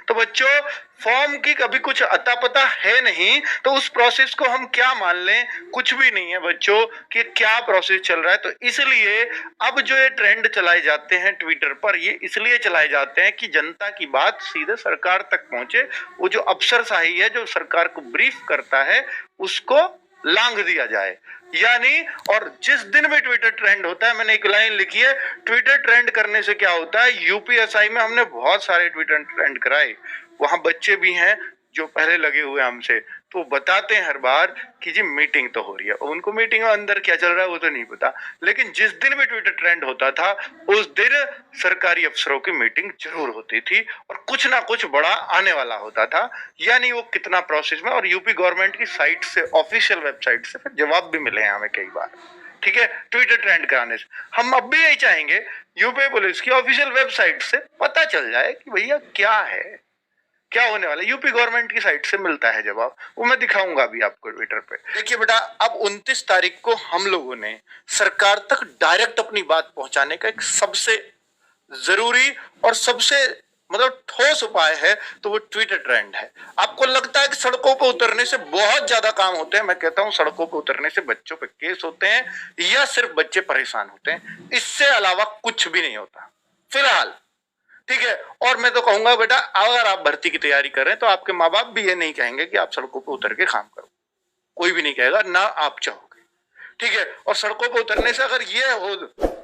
तो बच्चों फॉर्म की कभी कुछ अता पता है नहीं, तो उस प्रोसेस को हम क्या मान लें, कुछ भी नहीं है बच्चों कि क्या प्रोसेस चल रहा है। तो इसलिए अब जो ये ट्रेंड चलाए जाते हैं ट्विटर पर, ये इसलिए चलाए जाते हैं कि जनता की बात सीधे सरकार तक पहुंचे। वो जो अफसरशाही है, जो सरकार को ब्रीफ करता है, उसको लांघ दिया जाए यानी। और जिस दिन भी ट्विटर ट्रेंड होता है, मैंने एक लाइन लिखी है, ट्विटर ट्रेंड करने से क्या होता है। यूपीएसआई में हमने बहुत सारे ट्विटर ट्रेंड कराए, वहां बच्चे भी हैं जो पहले लगे हुए हमसे, तो बताते हैं हर बार कि जी मीटिंग तो हो रही है। उनको मीटिंग में अंदर क्या चल रहा है वो तो नहीं पता, लेकिन जिस दिन भी ट्विटर ट्रेंड होता था उस दिन सरकारी अफसरों की मीटिंग जरूर होती थी और कुछ ना कुछ बड़ा आने वाला होता था। यानी वो कितना प्रोसेस में, और यूपी गवर्नमेंट की साइट से, ऑफिशियल वेबसाइट से फिर जवाब भी मिले हैं हमें कई बार, ठीक है, ट्विटर ट्रेंड कराने से। हम अब भी यही चाहेंगे यूपी पुलिस की ऑफिशियल वेबसाइट से पता चल जाए कि भैया क्या है, क्या होने वाला है। यूपी गवर्नमेंट की साइट से मिलता है जवाब, वो मैं दिखाऊंगा अभी आपको ट्विटर पे। देखिए बेटा, अब 29 तारीख को हम लोगों ने सरकार तक डायरेक्ट अपनी बात पहुंचाने का एक सबसे जरूरी और सबसे मतलब ठोस उपाय है, तो वो ट्विटर ट्रेंड है। आपको लगता है कि सड़कों पर उतरने से बहुत ज्यादा काम होते हैं, मैं कहता हूं सड़कों पर उतरने से बच्चों पे केस होते हैं या सिर्फ बच्चे परेशान होते हैं, इससे अलावा कुछ भी नहीं होता फिलहाल, ठीक है। और मैं तो कहूंगा बेटा, अगर आप भर्ती की तैयारी कर रहे हैं तो आपके माँ बाप भी ये नहीं कहेंगे कि आप सड़कों पर उतर के काम करो, कोई भी नहीं कहेगा, ना आप चाहोगे, ठीक है। और सड़कों पर उतरने से अगर ये हो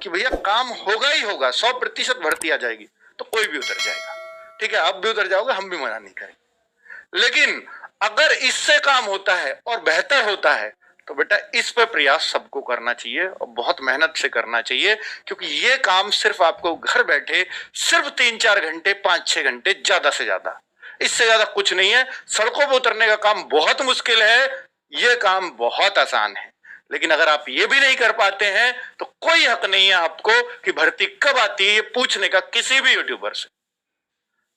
कि भैया काम होगा ही होगा, 100% भर्ती आ जाएगी, तो कोई भी उतर जाएगा, ठीक है। आप भी उतर जाओगे, हम भी मना नहीं करेंगे। लेकिन अगर इससे काम होता है और बेहतर होता है तो बेटा इस पे प्रयास सबको करना चाहिए और बहुत मेहनत से करना चाहिए, क्योंकि ये काम सिर्फ आपको घर बैठे सिर्फ 3-4 घंटे, 5-6 घंटे, ज्यादा से ज्यादा, इससे ज्यादा कुछ नहीं है। सड़कों पर उतरने का काम बहुत मुश्किल है, ये काम बहुत आसान है। लेकिन अगर आप ये भी नहीं कर पाते हैं तो कोई हक नहीं है आपको कि भर्ती कब आती है ये पूछने का किसी भी यूट्यूबर से,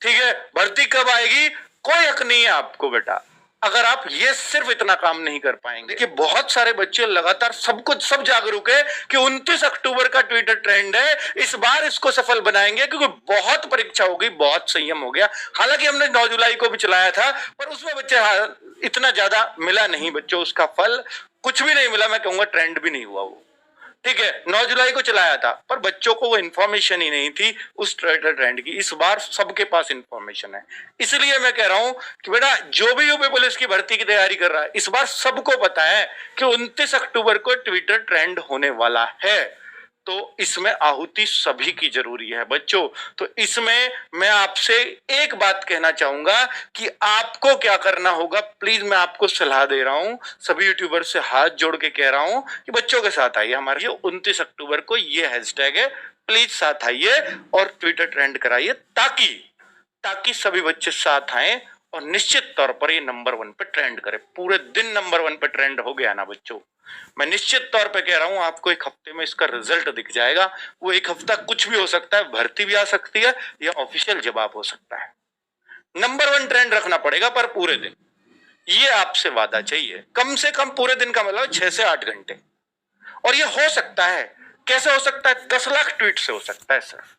ठीक है। भर्ती कब आएगी कोई हक नहीं है आपको बेटा, अगर आप ये सिर्फ इतना काम नहीं कर पाएंगे। देखिए बहुत सारे बच्चे लगातार सब जागरूक है कि 29 अक्टूबर का ट्विटर ट्रेंड है, इस बार इसको सफल बनाएंगे, क्योंकि बहुत परीक्षा हो गई, बहुत संयम हो गया। हालांकि हमने 9 जुलाई को भी चलाया था, पर उसमें बच्चे इतना ज्यादा मिला नहीं बच्चों, उसका फल कुछ भी नहीं मिला, मैं कहूंगा ट्रेंड भी नहीं हुआ वो, ठीक है। 9 जुलाई को चलाया था पर बच्चों को वो इन्फॉर्मेशन ही नहीं थी उस ट्विटर ट्रेंड की। इस बार सबके पास इन्फॉर्मेशन है, इसलिए मैं कह रहा हूं कि बेटा जो भी यूपी पुलिस की भर्ती की तैयारी कर रहा है, इस बार सबको पता है कि 29 अक्टूबर को ट्विटर ट्रेंड होने वाला है, तो इसमें आहुति सभी की जरूरी है बच्चों। तो इसमें मैं आपसे एक बात कहना चाहूंगा कि आपको क्या करना होगा, प्लीज मैं आपको सलाह दे रहा हूं, सभी यूट्यूबर से हाथ जोड़ के कह रहा हूं कि बच्चों के साथ आइए। हमारे 29 अक्टूबर को ये हैशटैग है, प्लीज साथ आइए और ट्विटर ट्रेंड कराइए, ताकि सभी बच्चे साथ आए और निश्चित तौर पर ये नंबर 1 पे ट्रेंड करे। पूरे दिन नंबर 1 पे ट्रेंड हो गया ना बच्चों, मैं निश्चित तौर पे कह रहा हूं आपको एक हफ्ते में इसका रिजल्ट दिख जाएगा। वो एक हफ्ता कुछ भी हो सकता है, भर्ती भी आ सकती है या ऑफिशियल जवाब हो सकता है। नंबर 1 ट्रेंड रखना पड़ेगा, पर पूरे दिन, ये आपसे वादा चाहिए। कम से कम पूरे दिन का मतलब 6 से 8 घंटे, और ये हो सकता है। कैसे हो सकता है? 10 लाख ट्वीट से हो सकता है। सिर्फ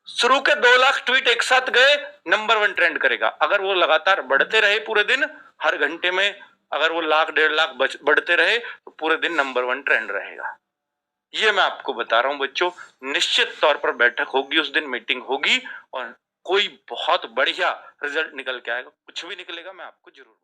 शुरू के 2 लाख ट्वीट एक साथ गए, नंबर 1 ट्रेंड करेगा। अगर वो लगातार बढ़ते रहे पूरे दिन, हर घंटे में अगर वो 1,00,000-1.5 लाख बढ़ते रहे तो पूरे दिन नंबर 1 ट्रेंड रहेगा। ये मैं आपको बता रहा हूं बच्चों, निश्चित तौर पर बैठक होगी, उस दिन मीटिंग होगी और कोई बहुत बढ़िया रिजल्ट निकल के आएगा। कुछ भी निकलेगा मैं आपको जरूर